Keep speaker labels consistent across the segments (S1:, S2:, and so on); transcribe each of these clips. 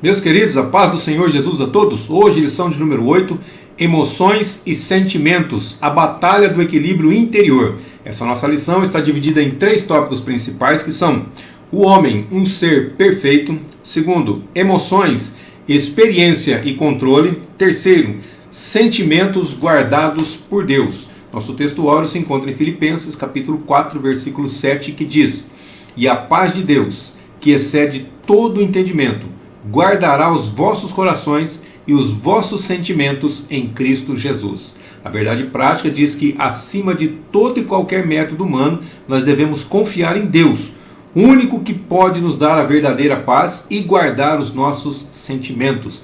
S1: Meus queridos, a paz do Senhor Jesus a todos. Hoje, lição de número 8, emoções e sentimentos, a batalha do equilíbrio interior. Essa nossa lição está dividida em 3 tópicos principais que são: o homem, um ser perfeito; segundo, emoções, experiência e controle; terceiro, sentimentos guardados por Deus. Nosso texto áureo se encontra em Filipenses, capítulo 4, versículo 7, que diz: e a paz de Deus, que excede todo o entendimento, guardará os vossos corações e os vossos sentimentos em Cristo Jesus. A verdade prática diz que, acima de todo e qualquer método humano, nós devemos confiar em Deus, o único que pode nos dar a verdadeira paz e guardar os nossos sentimentos.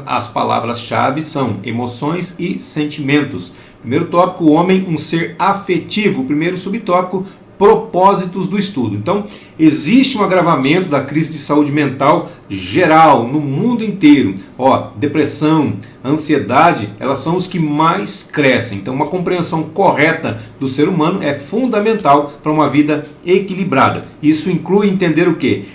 S1: As palavras-chave são emoções e sentimentos. Primeiro tópico, o homem, um ser afetivo. Primeiro subtópico, propósitos do estudo. Então, existe um agravamento da crise de saúde mental geral no mundo inteiro. Depressão, ansiedade, elas são os que mais crescem. Então, uma compreensão correta do ser humano é fundamental para uma vida equilibrada. Isso inclui entender o quê?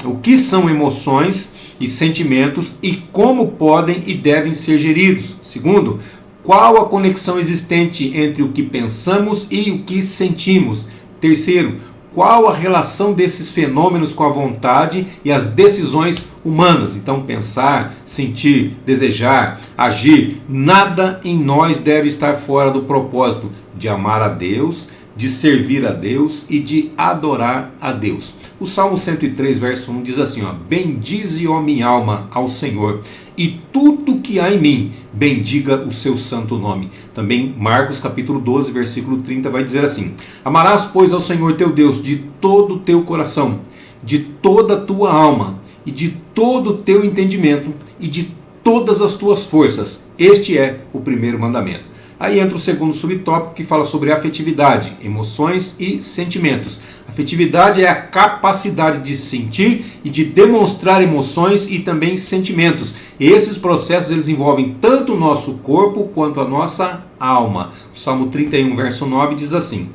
S1: O que são emoções e sentimentos e como podem e devem ser geridos. Segundo, qual a conexão existente entre o que pensamos e o que sentimos? Terceiro, qual a relação desses fenômenos com a vontade e as decisões humanas? Então, pensar, sentir, desejar, agir, nada em nós deve estar fora do propósito de amar a Deus, de servir a Deus e de adorar a Deus. O Salmo 103, verso 1 diz assim: bendize, ó minha alma, ao Senhor, e tudo que há em mim, bendiga o seu santo nome. Também Marcos capítulo 12, versículo 30 vai dizer assim: amarás, pois, ao Senhor teu Deus de todo o teu coração, de toda a tua alma, e de todo o teu entendimento, e de todas as tuas forças. Este é o primeiro mandamento. Aí entra o segundo subtópico, que fala sobre afetividade, emoções e sentimentos. Afetividade é a capacidade de sentir e de demonstrar emoções e também sentimentos. E esses processos eles envolvem tanto o nosso corpo quanto a nossa alma. O Salmo 31, verso 9 diz assim: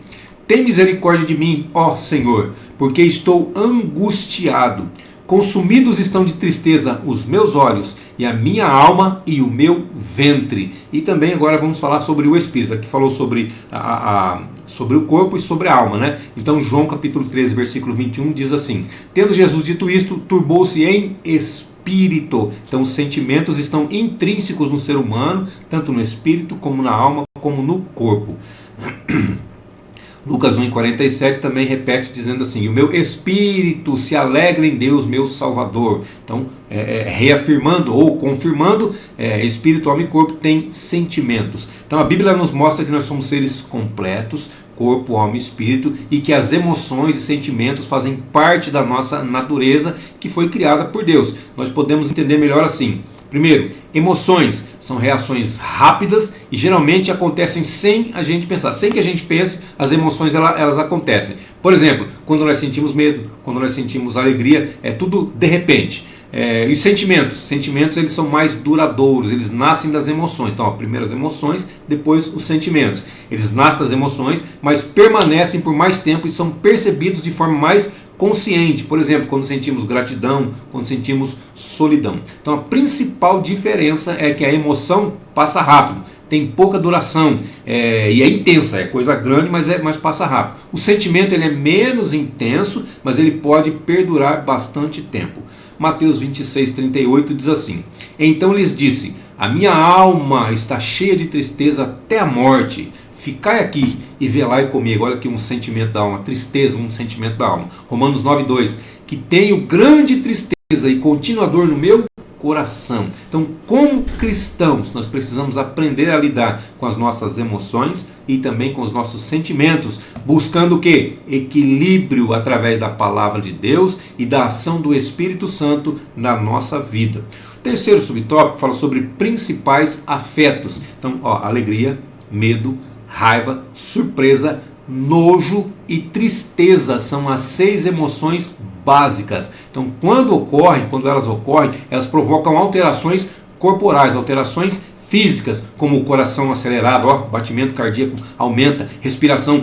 S1: tem misericórdia de mim, ó Senhor, porque estou angustiado. Consumidos estão de tristeza os meus olhos, e a minha alma e o meu ventre. E também agora vamos falar sobre o Espírito. Aqui falou sobre o corpo e sobre a alma, né? Então João capítulo 13, versículo 21 diz assim: tendo Jesus dito isto, turbou-se em espírito. Então os sentimentos estão intrínsecos no ser humano, tanto no espírito, como na alma, como no corpo. Lucas 1,47 também repete dizendo assim: o meu espírito se alegra em Deus, meu Salvador. Então, reafirmando ou confirmando, espírito, alma e corpo tem sentimentos. Então a Bíblia nos mostra que nós somos seres completos, corpo, alma e espírito, e que as emoções e sentimentos fazem parte da nossa natureza que foi criada por Deus. Nós podemos entender melhor assim: primeiro, emoções são reações rápidas e geralmente acontecem sem a gente pensar. Sem que a gente pense, as emoções elas acontecem. Por exemplo, quando nós sentimos medo, quando nós sentimos alegria, é tudo de repente. E os sentimentos eles são mais duradouros, eles nascem das emoções. Então, primeiro as emoções, depois os sentimentos. Eles nascem das emoções, mas permanecem por mais tempo e são percebidos de forma mais consciente. Por exemplo, quando sentimos gratidão, quando sentimos solidão. Então a principal diferença é que a emoção passa rápido, tem pouca duração, e é intensa, é coisa grande, mas passa rápido. O sentimento ele é menos intenso, mas ele pode perdurar bastante tempo. Mateus 26, 38 diz assim: então lhes disse, a minha alma está cheia de tristeza até a morte. Ficai aqui e velai comigo. Olha aqui um sentimento da alma, tristeza, um sentimento da alma. Romanos 9,2: que tenho grande tristeza e contínua dor no meu coração. Então, como cristãos, nós precisamos aprender a lidar com as nossas emoções e também com os nossos sentimentos, buscando o quê? Equilíbrio através da palavra de Deus e da ação do Espírito Santo na nossa vida. O terceiro subtópico fala sobre principais afetos. Então, alegria, medo, raiva, surpresa, nojo e tristeza são as 6 emoções básicas. Então, quando elas ocorrem, elas provocam alterações corporais, alterações físicas, como o coração acelerado, batimento cardíaco aumenta, respiração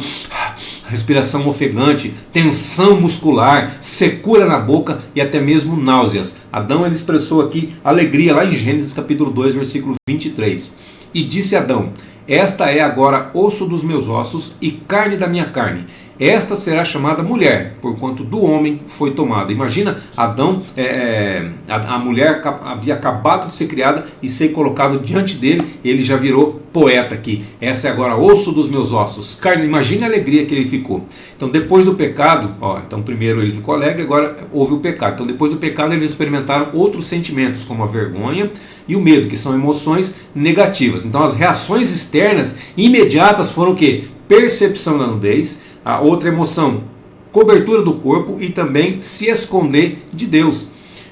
S1: respiração ofegante, tensão muscular, secura na boca e até mesmo náuseas. Adão, ele expressou aqui alegria lá em Gênesis capítulo 2, versículo 23. E disse Adão: esta é agora osso dos meus ossos e carne da minha carne. Esta será chamada mulher, porquanto do homem foi tomada. Imagina, Adão, a mulher havia acabado de ser criada e ser colocado diante dele, ele já virou poeta aqui. Essa é agora osso dos meus ossos, carne. Imagine a alegria que ele ficou. Então, depois do pecado, então primeiro ele ficou alegre, agora houve o pecado. Então, depois do pecado, eles experimentaram outros sentimentos, como a vergonha e o medo, que são emoções negativas. Então, as reações externas imediatas foram o quê? Percepção da nudez. A outra emoção, cobertura do corpo e também se esconder de Deus.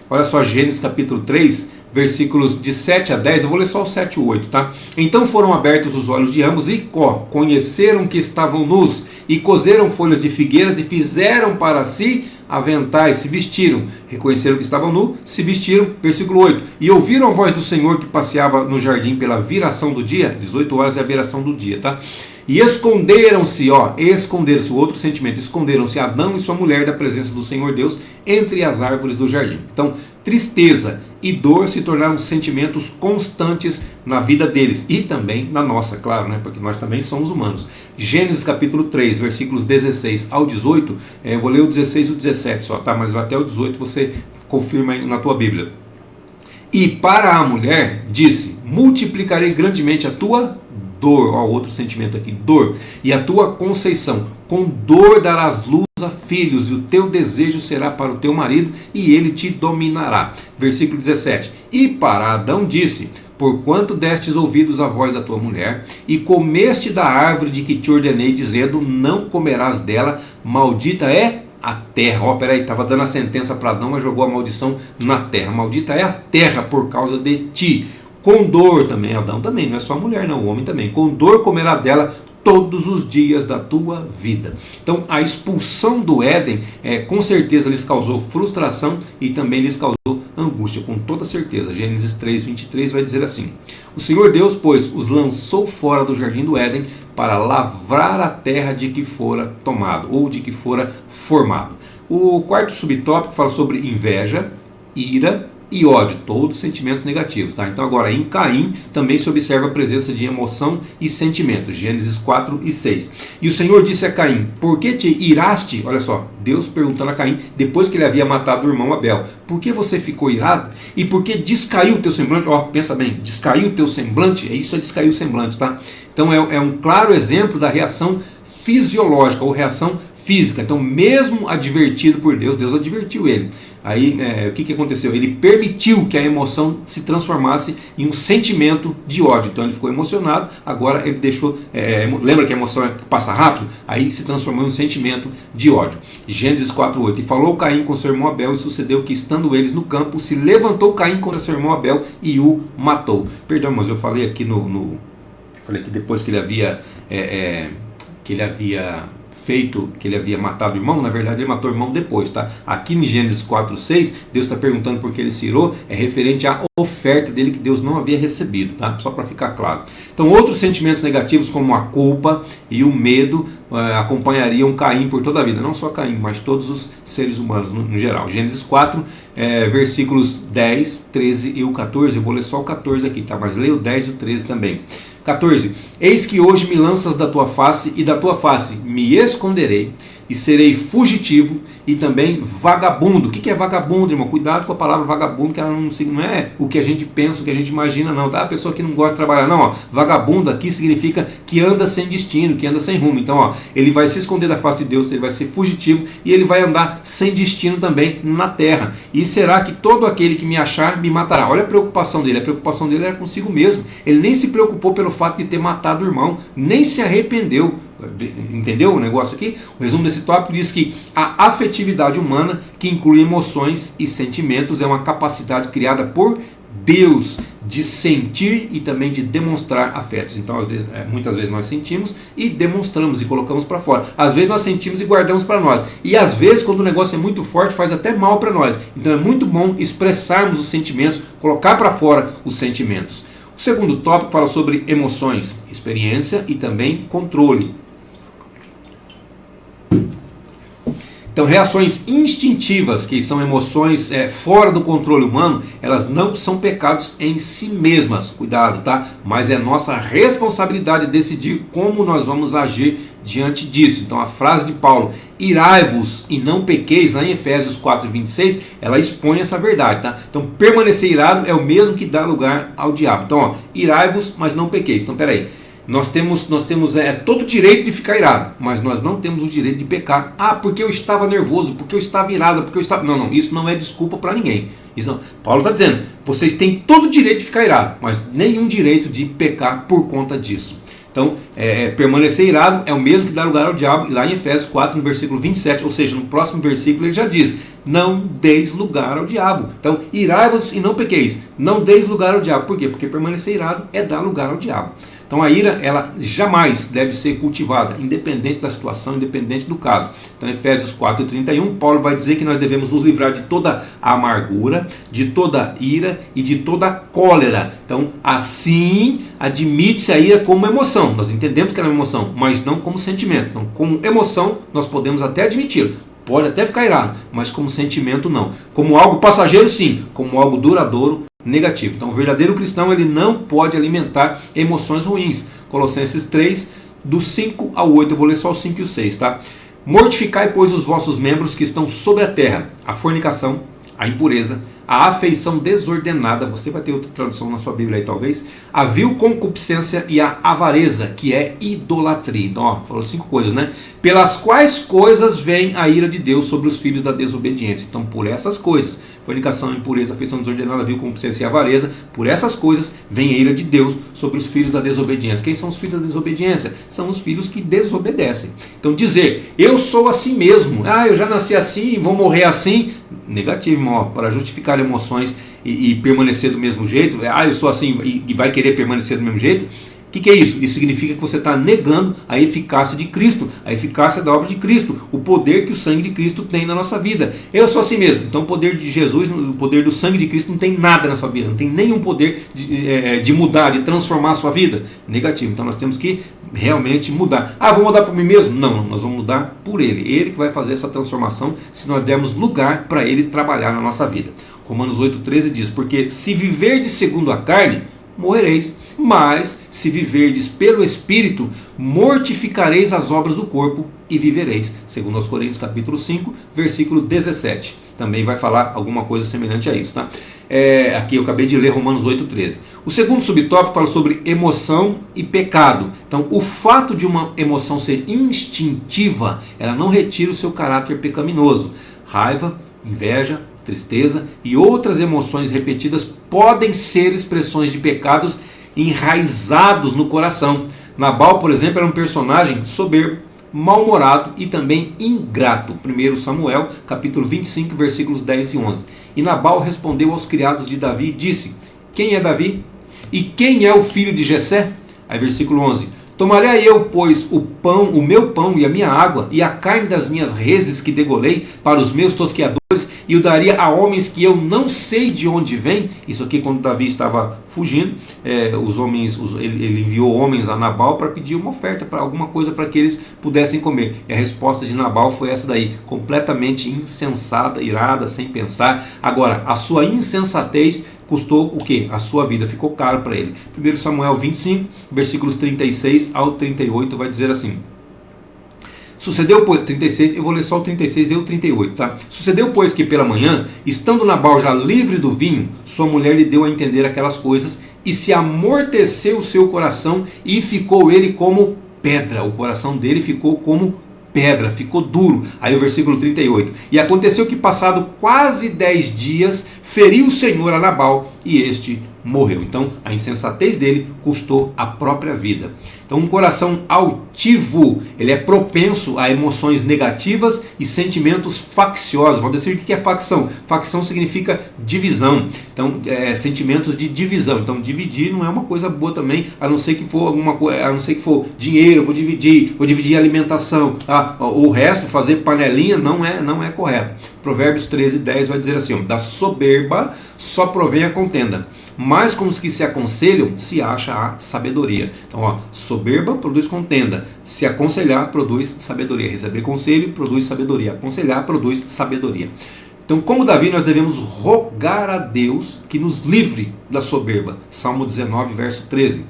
S1: Olha só, Gênesis capítulo 3, versículos de 7 a 10, eu vou ler só o 7 e o 8, tá? Então foram abertos os olhos de ambos e conheceram que estavam nus, e coseram folhas de figueiras e fizeram para si aventais, se vestiram. Reconheceram que estavam nus, se vestiram. Versículo 8. E ouviram a voz do Senhor que passeava no jardim pela viração do dia. 18 horas é a viração do dia, tá? E esconderam-se, esconderam-se, o outro sentimento, esconderam-se Adão e sua mulher da presença do Senhor Deus entre as árvores do jardim. Então, tristeza e dor se tornaram sentimentos constantes na vida deles e também na nossa, claro, né? Porque nós também somos humanos. Gênesis capítulo 3, versículos 16 ao 18, eu vou ler o 16 e o 17 só, tá? Mas até o 18 você confirma aí na tua Bíblia. E para a mulher disse: multiplicarei grandemente a tua dor, outro sentimento aqui, dor, e a tua conceição, com dor darás luz a filhos, e o teu desejo será para o teu marido, e ele te dominará. Versículo 17. E para Adão disse: porquanto destes ouvidos à voz da tua mulher, e comeste da árvore de que te ordenei, dizendo: não comerás dela, maldita é a terra. Peraí, estava dando a sentença para Adão, mas jogou a maldição na terra. Maldita é a terra por causa de ti. Com dor também, Adão também, não é só a mulher não, o homem também. Com dor comerá dela todos os dias da tua vida. Então, a expulsão do Éden, com certeza lhes causou frustração e também lhes causou angústia, com toda certeza. Gênesis 3, 23 vai dizer assim: o Senhor Deus, pois, os lançou fora do jardim do Éden para lavrar a terra de que fora tomado, ou de que fora formado. O quarto subtópico fala sobre inveja, ira e ódio, todos sentimentos negativos, tá? Então agora em Caim também se observa a presença de emoção e sentimento, Gênesis 4 e 6. E o Senhor disse a Caim: por que te iraste? Olha só, Deus perguntando a Caim, depois que ele havia matado o irmão Abel: por que você ficou irado? E por que descaiu o teu semblante? Pensa bem, descaiu o teu semblante, isso é descaiu o semblante, tá? Então é um claro exemplo da reação fisiológica ou reação física. Então, mesmo advertido por Deus, Deus advertiu ele. Aí, o que aconteceu? Ele permitiu que a emoção se transformasse em um sentimento de ódio. Então, ele ficou emocionado, agora ele deixou... lembra que a emoção passa rápido? Aí se transformou em um sentimento de ódio. Gênesis 4:8. E falou Caim com seu irmão Abel, e sucedeu que, estando eles no campo, se levantou Caim contra seu irmão Abel e o matou. Perdão, mas eu falei aqui eu falei que depois que ele havia... que ele havia matado o irmão, na verdade ele matou o irmão depois, tá? Aqui em Gênesis 4:6, Deus está perguntando por que ele se irou, é referente à oferta dele que Deus não havia recebido, tá? Só para ficar claro. Então, outros sentimentos negativos como a culpa e o medo acompanhariam Caim por toda a vida, não só Caim, mas todos os seres humanos no geral. Gênesis 4, versículos 10, 13 e o 14, eu vou ler só o 14 aqui, tá? Mas leio o 10 e o 13 também. 14. Eis que hoje me lanças da tua face, e da tua face me esconderei, e serei fugitivo e também vagabundo. O que é vagabundo, irmão? Cuidado com a palavra vagabundo, que ela não é o que a gente pensa, o que a gente imagina, não, tá? A pessoa que não gosta de trabalhar, não, vagabundo aqui significa que anda sem destino, que anda sem rumo. Então, ele vai se esconder da face de Deus, ele vai ser fugitivo e ele vai andar sem destino também na terra. E será que todo aquele que me achar me matará? Olha a preocupação dele era consigo mesmo. Ele nem se preocupou pelo fato de ter matado o irmão, nem se arrependeu. Entendeu o negócio aqui? O resumo desse tópico diz que a afetividade humana, que inclui emoções e sentimentos, é uma capacidade criada por Deus de sentir e também de demonstrar afetos. Então, muitas vezes nós sentimos e demonstramos e colocamos para fora. Às vezes nós sentimos e guardamos para nós. E às vezes, quando o negócio é muito forte, faz até mal para nós. Então é muito bom expressarmos os sentimentos, colocar para fora os sentimentos. O segundo tópico fala sobre emoções, experiência e também controle. Então, reações instintivas, que são emoções fora do controle humano, elas não são pecados em si mesmas, cuidado, tá? Mas é nossa responsabilidade decidir como nós vamos agir diante disso. Então, a frase de Paulo, irai-vos e não pequeis, lá em Efésios 4:26, ela expõe essa verdade, tá? Então, permanecer irado é o mesmo que dar lugar ao diabo. Então, ó, irai-vos, mas não pequeis. Então, peraí. Nós temos todo o direito de ficar irado, mas nós não temos o direito de pecar. Ah, porque eu estava nervoso, porque eu estava irado, porque eu estava... Não, isso não é desculpa para ninguém. Isso não. Paulo está dizendo, vocês têm todo o direito de ficar irado, mas nenhum direito de pecar por conta disso. Então, permanecer irado é o mesmo que dar lugar ao diabo. E lá em Efésios 4, no versículo 27, ou seja, no próximo versículo ele já diz, não deis lugar ao diabo. Então, irai-vos e não pequeis. Não deis lugar ao diabo. Por quê? Porque permanecer irado é dar lugar ao diabo. Então a ira, ela jamais deve ser cultivada, independente da situação, independente do caso. Então Efésios 4:31, Paulo vai dizer que nós devemos nos livrar de toda a amargura, de toda ira e de toda cólera. Então assim, admite-se a ira como emoção. Nós entendemos que ela é uma emoção, mas não como sentimento. Então, como emoção, nós podemos até admiti-lo. Pode até ficar irado, mas como sentimento não. Como algo passageiro, sim. Como algo duradouro, negativo. Então, o verdadeiro cristão, ele não pode alimentar emoções ruins. Colossenses 3, do 5 ao 8. Eu vou ler só o 5 e o 6, tá? Mortificai, pois, os vossos membros que estão sobre a terra, a fornicação, a impureza, a afeição desordenada, você vai ter outra tradução na sua Bíblia aí talvez, a vil concupiscência e a avareza, que é idolatria. Então, ó, falou 5 coisas, né? Pelas quais coisas vem a ira de Deus sobre os filhos da desobediência. Então, por essas coisas, fornicação, impureza, afeição desordenada, vil concupiscência e avareza, por essas coisas vem a ira de Deus sobre os filhos da desobediência. Quem são os filhos da desobediência? São os filhos que desobedecem. Então, dizer, eu sou assim mesmo, eu já nasci assim, vou morrer assim, negativo, irmão, ó, para justificar emoções e permanecer do mesmo jeito, eu sou assim e vai querer permanecer do mesmo jeito. O que é isso? Isso significa que você está negando a eficácia de Cristo, a eficácia da obra de Cristo, o poder que o sangue de Cristo tem na nossa vida. Eu sou assim mesmo. Então o poder de Jesus, o poder do sangue de Cristo não tem nada na sua vida, não tem nenhum poder de mudar, de transformar a sua vida. Negativo. Então nós temos que realmente mudar. Vou mudar por mim mesmo? Não, nós vamos mudar por Ele. Ele que vai fazer essa transformação se nós dermos lugar para Ele trabalhar na nossa vida. Romanos 8,13 diz, porque se viverdes segundo a carne, morrereis. Mas, se viverdes pelo Espírito, mortificareis as obras do corpo e vivereis. Segundo aos Coríntios capítulo 5, versículo 17. Também vai falar alguma coisa semelhante a isso, tá? Aqui eu acabei de ler Romanos 8,13. O segundo subtópico fala sobre emoção e pecado. Então, o fato de uma emoção ser instintiva, ela não retira o seu caráter pecaminoso. Raiva, inveja, tristeza e outras emoções repetidas podem ser expressões de pecados enraizados no coração. Nabal, por exemplo, era um personagem soberbo, mal-humorado e também ingrato. 1 Samuel, capítulo 25, versículos 10 e 11. E Nabal respondeu aos criados de Davi e disse, quem é Davi? E quem é o filho de Jessé? Aí versículo 11. Tomarei eu, pois, o meu pão e a minha água, e a carne das minhas reses que degolei para os meus tosqueadores, e o daria a homens que eu não sei de onde vêm. Isso aqui quando Davi estava fugindo, ele enviou homens a Nabal para pedir uma oferta, para alguma coisa para que eles pudessem comer. E a resposta de Nabal foi essa daí, completamente insensata, irada, sem pensar. Agora, a sua insensatez custou o quê? A sua vida, ficou caro para ele. 1 Samuel 25, versículos 36 ao 38 vai dizer assim. Sucedeu, pois, 36, eu vou ler só o 36 e o 38, tá? Sucedeu, pois, que pela manhã, estando Nabal já livre do vinho, sua mulher lhe deu a entender aquelas coisas, e se amorteceu o seu coração, e ficou ele como pedra. O coração dele ficou como pedra, ficou duro. Aí o versículo 38. E aconteceu que, passado quase 10 dias, feriu o Senhor a Nabal, e este morreu. Então, a insensatez dele custou a própria vida. Então, um coração altivo, ele é propenso a emoções negativas e sentimentos facciosos. Vamos dizer o que é facção. Facção significa divisão. Então, sentimentos de divisão. Então, dividir não é uma coisa boa também, a não ser que for alguma coisa, a não ser que for dinheiro, eu vou dividir a alimentação. O resto, fazer panelinha, não é correto. Provérbios 13:10 vai dizer assim, da soberba só provém a contenda, mas com os que se aconselham se acha a sabedoria. Então, soberba produz contenda. Se aconselhar, produz sabedoria. Receber conselho produz sabedoria. Aconselhar produz sabedoria. Então, como Davi, nós devemos rogar a Deus que nos livre da soberba. Salmo 19, verso 13.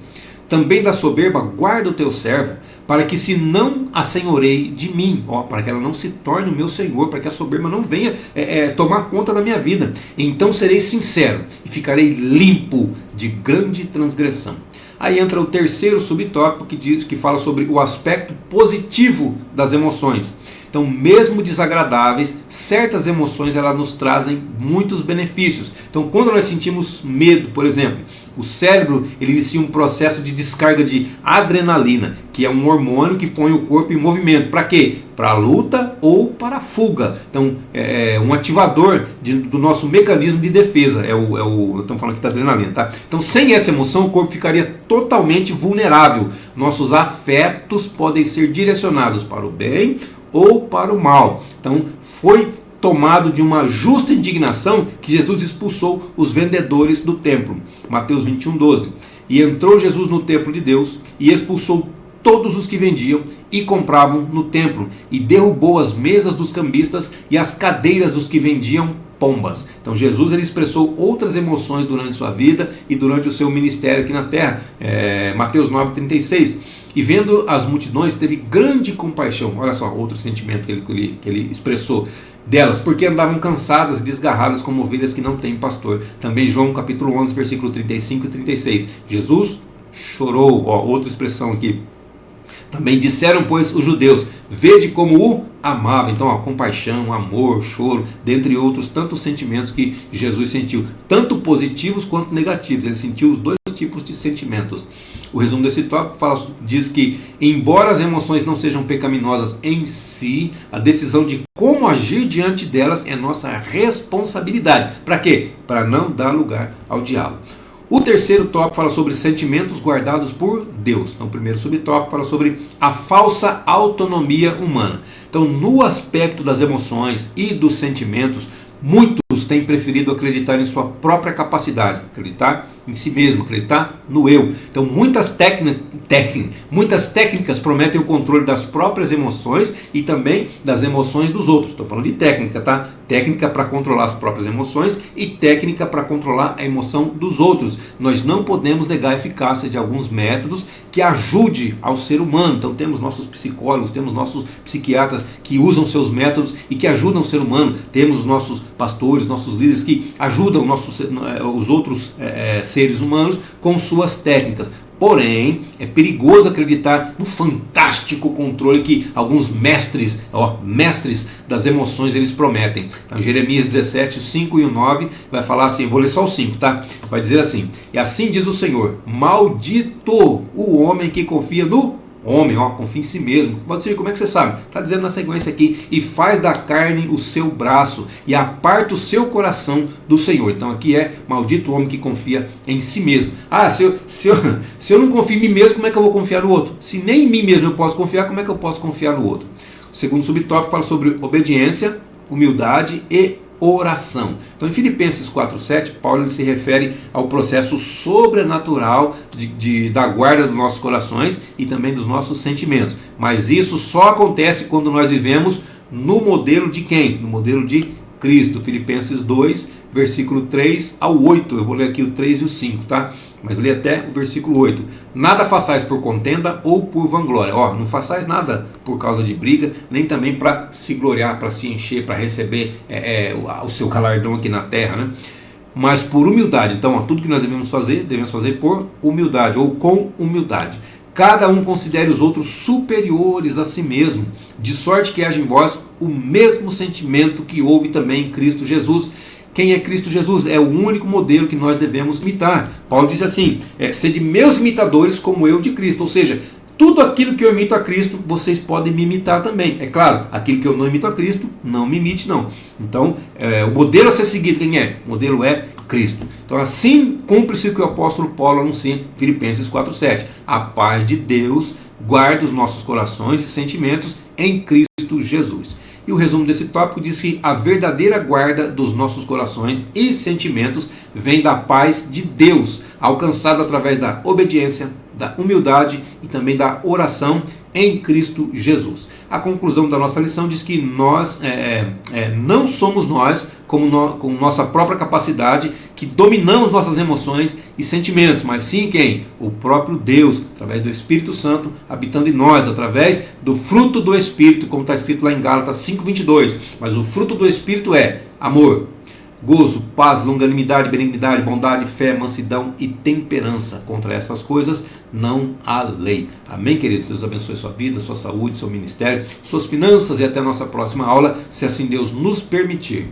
S1: Também da soberba guarda o teu servo, para que se não assenhoreie de mim, para que ela não se torne o meu senhor, para que a soberba não venha tomar conta da minha vida. Então serei sincero e ficarei limpo de grande transgressão. Aí entra o terceiro subtópico que fala sobre o aspecto positivo das emoções. Então, mesmo desagradáveis, certas emoções elas nos trazem muitos benefícios. Então, quando nós sentimos medo, por exemplo, o cérebro ele inicia um processo de descarga de adrenalina, que é um hormônio que põe o corpo em movimento. Para quê? Para a luta ou para a fuga. Então, é um ativador do nosso mecanismo de defesa. Estamos falando aqui da adrenalina, tá? Então, sem essa emoção, o corpo ficaria totalmente vulnerável. Nossos afetos podem ser direcionados para o bem ou para o mal. Então, foi tomado de uma justa indignação que Jesus expulsou os vendedores do templo. Mateus 21, 12. E entrou Jesus no templo de Deus e expulsou todos os que vendiam e compravam no templo, e derrubou as mesas dos cambistas e as cadeiras dos que vendiam pombas. Então Jesus ele expressou outras emoções durante sua vida e durante o seu ministério aqui na terra. Mateus 9,36. E vendo as multidões, teve grande compaixão. Olha só, outro sentimento que ele expressou delas, porque andavam cansadas e desgarradas como ovelhas que não têm pastor. Também João capítulo 11, versículo 35 e 36. Jesus chorou. Outra expressão aqui. Também disseram, pois, os judeus: vede como o amava. Então, compaixão, amor, choro, dentre outros tantos sentimentos que Jesus sentiu, tanto positivos quanto negativos. Ele sentiu os dois tipos de sentimentos. O resumo desse tópico diz que, embora as emoções não sejam pecaminosas em si, a decisão de como agir diante delas é nossa responsabilidade. Para quê? Para não dar lugar ao diabo. O terceiro tópico fala sobre sentimentos guardados por Deus. Então, o primeiro subtópico fala sobre a falsa autonomia humana. Então, no aspecto das emoções e dos sentimentos, muitos têm preferido acreditar em sua própria capacidade, acreditar em si mesmo, acreditar no eu. Então, muitas técnicas prometem o controle das próprias emoções e também das emoções dos outros. Estou falando de técnica, tá? Técnica para controlar as próprias emoções e técnica para controlar a emoção dos outros. Nós não podemos negar a eficácia de alguns métodos que ajude ao ser humano. Então, temos nossos psicólogos, temos nossos psiquiatras que usam seus métodos e que ajudam o ser humano. Temos os nossos pastores, nossos líderes que ajudam os outros seres humanos com suas técnicas. Porém, é perigoso acreditar no fantástico controle que alguns mestres das emoções eles prometem. Então, Jeremias 17, 5 e 9 vai falar assim, vou ler só o 5, tá? Vai dizer assim: e assim diz o Senhor, maldito o homem que confia no homem, confia em si mesmo. Pode ser, como é que você sabe? Está dizendo na sequência aqui, e faz da carne o seu braço, e aparta o seu coração do Senhor. Então aqui é maldito o homem que confia em si mesmo. Se eu não confio em mim mesmo, como é que eu vou confiar no outro? Se nem em mim mesmo eu posso confiar, como é que eu posso confiar no outro? O segundo subtópico fala sobre obediência, humildade e oração. Então, em Filipenses 4,7, Paulo ele se refere ao processo sobrenatural da guarda dos nossos corações e também dos nossos sentimentos. Mas isso só acontece quando nós vivemos no modelo de quem? No modelo de Cristo. Filipenses 2, versículo 3 ao 8. Eu vou ler aqui o 3 e o 5, tá? Mas lê até o versículo 8. Nada façais por contenda ou por vanglória. Não façais nada por causa de briga, nem também para se gloriar, para se encher, para receber o seu galardão aqui na terra, né? Mas por humildade. Então, tudo que nós devemos fazer por humildade ou com humildade. Cada um considere os outros superiores a si mesmo, de sorte que haja em vós o mesmo sentimento que houve também em Cristo Jesus. Quem é Cristo Jesus? É o único modelo que nós devemos imitar. Paulo diz assim, sede meus imitadores como eu de Cristo. Ou seja, tudo aquilo que eu imito a Cristo, vocês podem me imitar também. É claro, aquilo que eu não imito a Cristo, não me imite não. Então, o modelo a ser seguido, quem é? O modelo é Cristo. Então, assim cumpre-se o que o apóstolo Paulo anuncia em Filipenses 4,7. A paz de Deus guarda os nossos corações e sentimentos em Cristo Jesus. E o resumo desse tópico diz que a verdadeira guarda dos nossos corações e sentimentos vem da paz de Deus, alcançada através da obediência, da humildade e também da oração em Cristo Jesus. A conclusão da nossa lição diz que nós não somos nós, com nossa própria capacidade, que dominamos nossas emoções e sentimentos, mas sim quem? O próprio Deus, através do Espírito Santo, habitando em nós, através do fruto do Espírito, como está escrito lá em Gálatas 5:22. Mas o fruto do Espírito é amor, gozo, paz, longanimidade, benignidade, bondade, fé, mansidão e temperança. Contra essas coisas não há lei. Amém, queridos? Deus abençoe sua vida, sua saúde, seu ministério, suas finanças e até a nossa próxima aula, se assim Deus nos permitir.